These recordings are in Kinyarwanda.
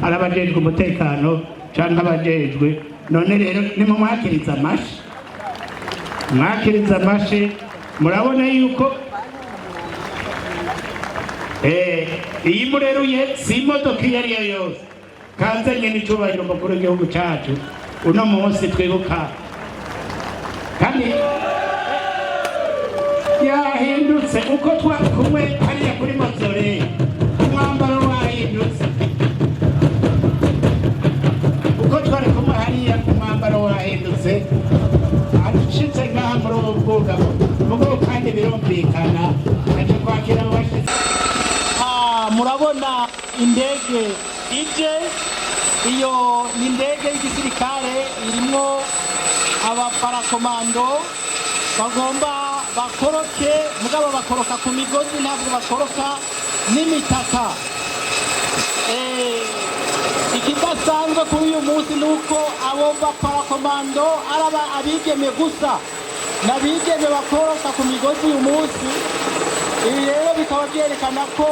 ari abajejwe umutekano cyangwa abajejwe. None rero nimumwakiriza amashi, mwakiriza amashi. Murabona yuko iyi mureruye si imodoka iyo ari yo yose, kanzanye n'icyubahiro mukuru w'igihugu cyacu uno munsi twibuka, kandi yahindutse uko twari kumwe hariya kuri Mozore, umwambaro wahindutse uko twari kumwe hariya, umwambaro wahindutse ashitse ngaha muri ubu bwugamo mugo, kandi birumvikana aje kwakira abashitsi. Murabona indege ije, iyo ni indege y'igisirikare irimo abaparakomando bagomba bakoroke, mugabo bakoroka ku migozi, ntabwo bakoroka n'imitaka. Ikidasanzwe kuri uyu munsi ni uko abo baparakomando araba abigeme gusa, n'abigeme bakoroka ku migozi uyu munsi. Ibi rero bikaba byerekana ko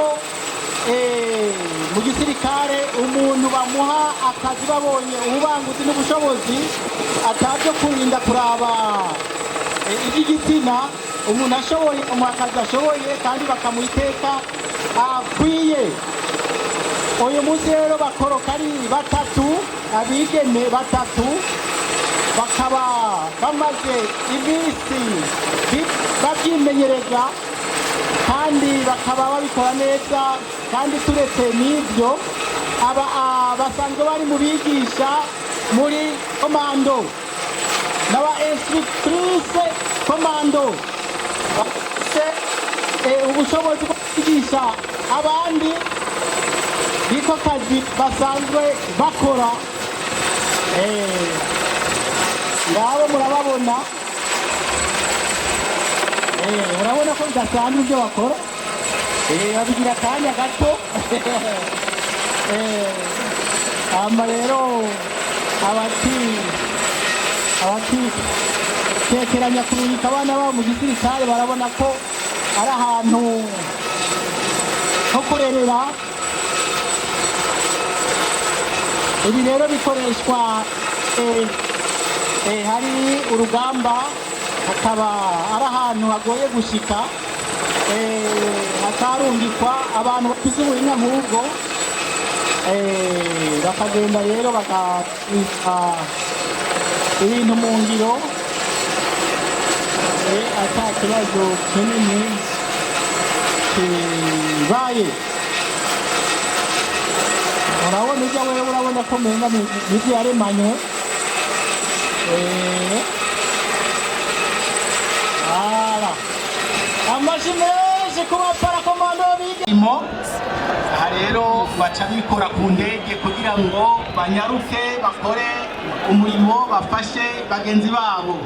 mu gisirikare umuntu bamuha akazi babonye ububanguzi n'ubushobozi, atabyo kurinda kuraba iby'igitsina. Umuntu ashoboye umuha akazi ashoboye, kandi bakamuha iteka akwiye. Uyu munsi rero bakoroka ari batatu, abigeme batatu, bakaba bamaze iminsi babyimenyereza, kandi bakaba babikora neza. Kandi turetse n'ibyo, basanzwe bari mu bigisha muri komando n'aba instructrice komando, bafite ubushobozi bwo kwigisha abandi niko kazi basanzwe bakora. Ngabo murababona, urabona ko bidasanzwe ibyo bakora, babigira akanya gato. Hama rero abatekeranya kurungika abana babo mu gisirikare barabona ko ari ahantu ho kurerera. Ibi rero bikoreshwa hari urugamba, hakaba ari ahantu hagoye gushika, hatarungikwa abantu bafite ubuhinga nk'ubwo, bakagenda rero bakabika ibintu mu ngiro ata kibazo kinini kibaye. Urabona ujya wewe, urabona ko menga n'ibyo yaremanywe. Amashi menshi ku baparakomando b'igimo. Aha rero baca bikora ku ndege kugira ngo banyaruke bakore umurimo, bafashe bagenzi babo.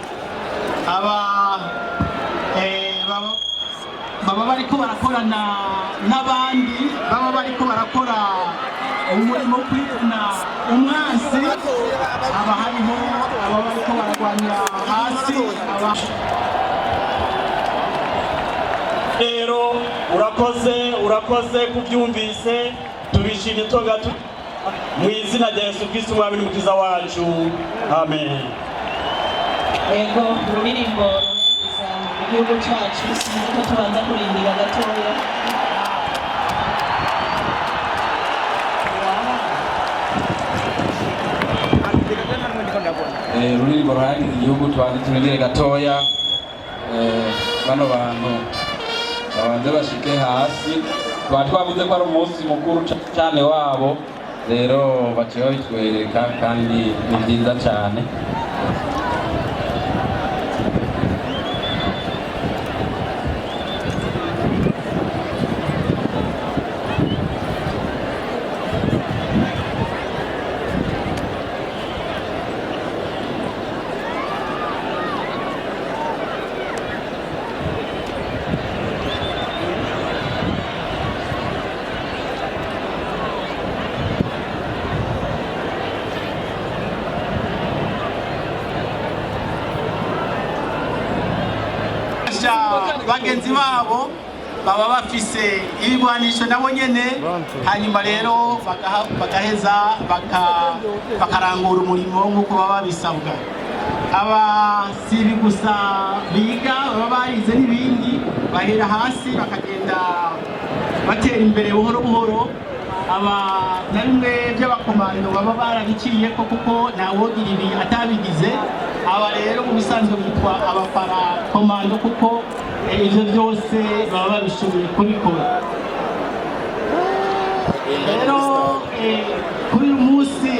Baba bariko barakorana n'abandi, baba bariko barakora umurimo wo kwivuna umwansi. Aba hariho aba bariko baragwanya hasi. Rero urakoze kubyumvise, tubishimye toga mu izina rya Yesu Kristo umwami n'umukiza wacu, amen. Ego ururirimbo ruza igihugu cyacu, sinzi tubanza kurindira gatoya. Ururirimbo ruhari igihugu tubanza turindire gatoya. Bano bantu babanze bashike hasi, twavuze ko ari umunsi mukuru cyane wabo, rero baciye babitwereka kandi ni byiza cyane. bagenzi babo baba bafise ibigwanisho nabo nyene, hanyuma rero bagaheza bakarangura umurimo nk'uko baba babisabwa. Aba sibi gusa biga, baba barize n'ibindi, bahera hasi bakagenda batera imbere buhoro buhoro. Aba na bimwe by'abakomando baba barabiciyeko kuko ntawogira ibi atabigize. Aba rero mu bisanzwe bitwa abaparakomando kuko ivyo byose baba babishoboye kubikora. Rero kuri uyu munsi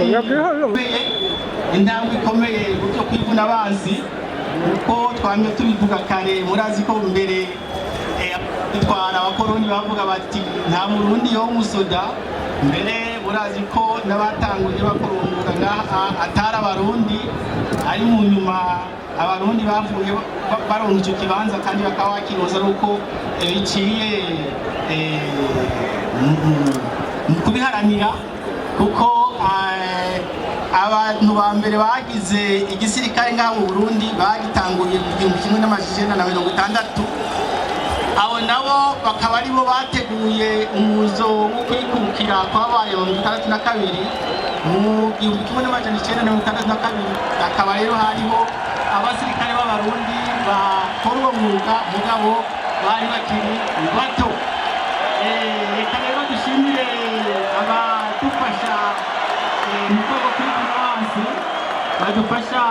intambwe ikomeye byo kwivuna abansi, kuko twamye tubivuga kare. Murazi ko mbere bitwara abakoroni bavuga bati nta murundi yo musoda. Mbere murazi ko n'abatanguye bakorunguka ngaha atari abarundi, ari mu nyuma abarundi bavuye baronka icyo kibanza kandi bakaba bakiroza nuko biciye mu kubiharanira, kuko abantu ba mbere bagize igisirikare ngaha mu Burundi bagitanguye mu 1960. Abo nabo bakaba ari bo bateguye umuzo wo kwikukira kwabaye mu 1962. Mu 1962 akaba rero hariho abasirikare b'abarundi bakora uwo mwuga mugabo bari bakiri bato. Reka rero dushimire abadufasha mu rwego kwivuna abansi, badufasha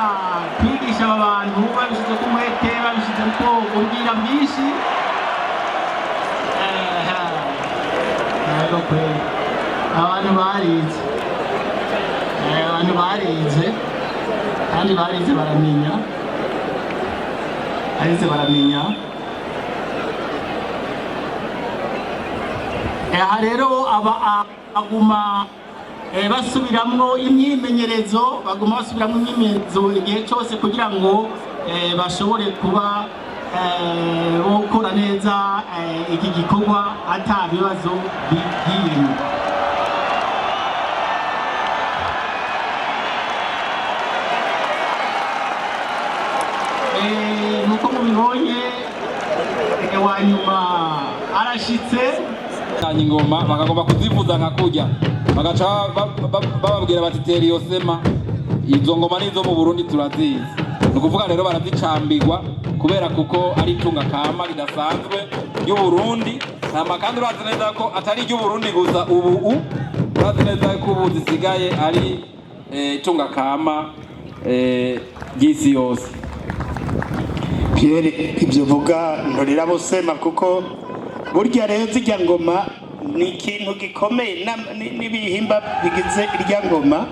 kwigisha aba bantu babishyize ku mwete, babishyize ko ubwira bwinshi. Abantu barize kandi barize baramenya, aha rero baguma basubiramwo imyimenyerezo, igihe cyose kugira ngo bashobore kuba gukora neza iki gikorwa ata bibazo bigiyemo. Nuko mubibonye wa nyuma arashitse ingoma bakagomba kuzivuza nka kurya, bagaca bababwira bati tera iyo sema. Izo ngoma nizo mu Burundi turazizi, ni ukuvuga rero barazicambirwa kubera kuko ari itunga kama ridasanzwe ry'Uburundi. Kandi urazi neza ko atari iry'Uburundi gusa, urazi neza ko ubu zisigaye ari itunga kama ry'isi yose. Pierre, ibyo vuga ntorera bosema kuko burya rero zijya ngoma ni ikintu gikomeye n'ibihimba bigize irya ngoma.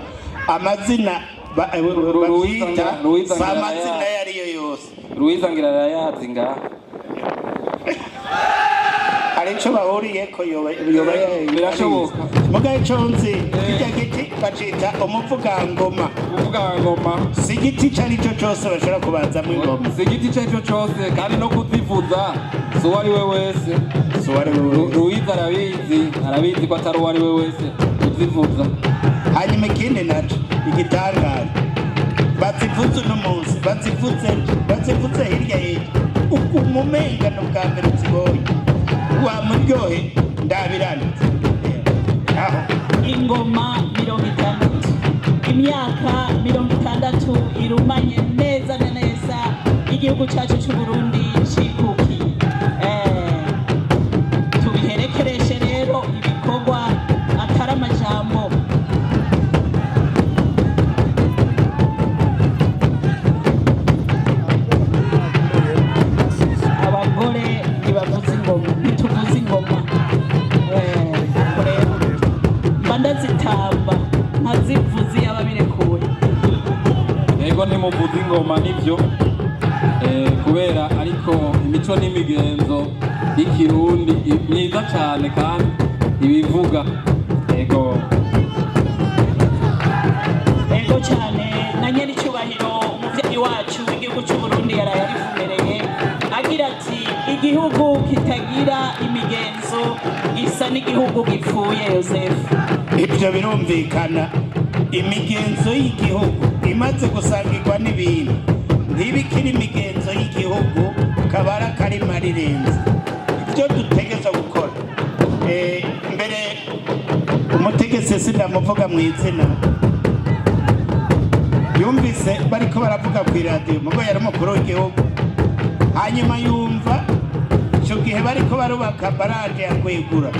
Amazina bawita amazina yariyo yose. Ruiza ngira yayazi ngaha arico bahuriyeko yoba birashoboka. Muga iconzi kijya giti bacita umuvugangoma. Si igiti carico cose bashobora kubanzamwo ingoma, si igiti carico cose, kandi no kuzivuza si uwo ari we wese. Ruiza arabizi ko atari uwo ari we wese kuzivuza. Hanyuma ikindi naco igitangaje, bazivuze uno munsi, bazivuze hirya umumenga no bwa mbere zigoye wa muryohe ndabiranitse. Ingoma 60, imyaka 60 irumanye neza na neza igihugu cyacu cy'u Burundi cikukiye. Tubiherekereshe rero ibikorwa atari amajambo. Abagore ntibavuza ingoma, ntituvuza ingoma. Ndazitamba nkazivuzi ababirekuwe. Yego ntimuvuza ingoma nivyo, kubera ariko imico n'imigenzo y'ikirundi myiza cyane kandi ibivuga. Yego cyane na nyeri cyubahiro umuvyeyi wacu w'igihugu cy'u Burundi yarayivumereye agira ati igihugu kitagira imigenzo isa n'igihugu gipfuye. Yosefu, ibyo birumvikana. Imigenzo y'igihugu imaze gusangirwa n'ibintu ntibikiri imigenzo y'igihugu, kabara karima rirenze. Ibyo dutegeka yumvise sindamuvuga mu izina, yumvise bariko baravuga ku iradiyo mugo yari umukuru w'igihugu, hanyuma yumva icyo gihe bariko barubaka baraje ya Rwegura,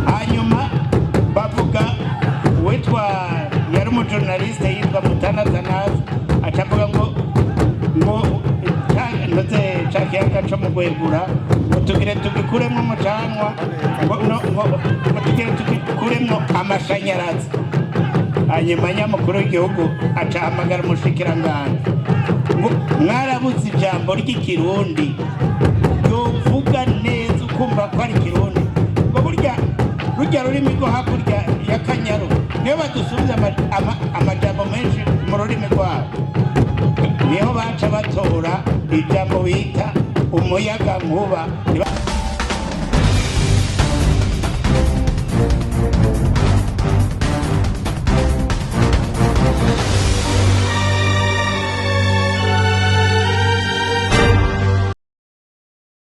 hanyuma bavuga uwitwa yari umujournaliste yitwa Mutanazanaza acavuga ngo ndoze cakiyaga co mu Rwegura ngo tugire tugikuremwo umucanwa ngo tugire tugikuremwo amashanyarazi. Hanyuma nyamukuru w'igihugu acahamagara umushikiranganji ngo mwarabuze ijambo ry'ikirundi yovuga neza ukumva ko ari ikirundi, ngo burya rujya rurimi rwo hakurya ya Kanyaru niyo badusubiza amajambo menshi mu rurimi rwabo, niho baca batora ijambo bita umuyaga nkuba.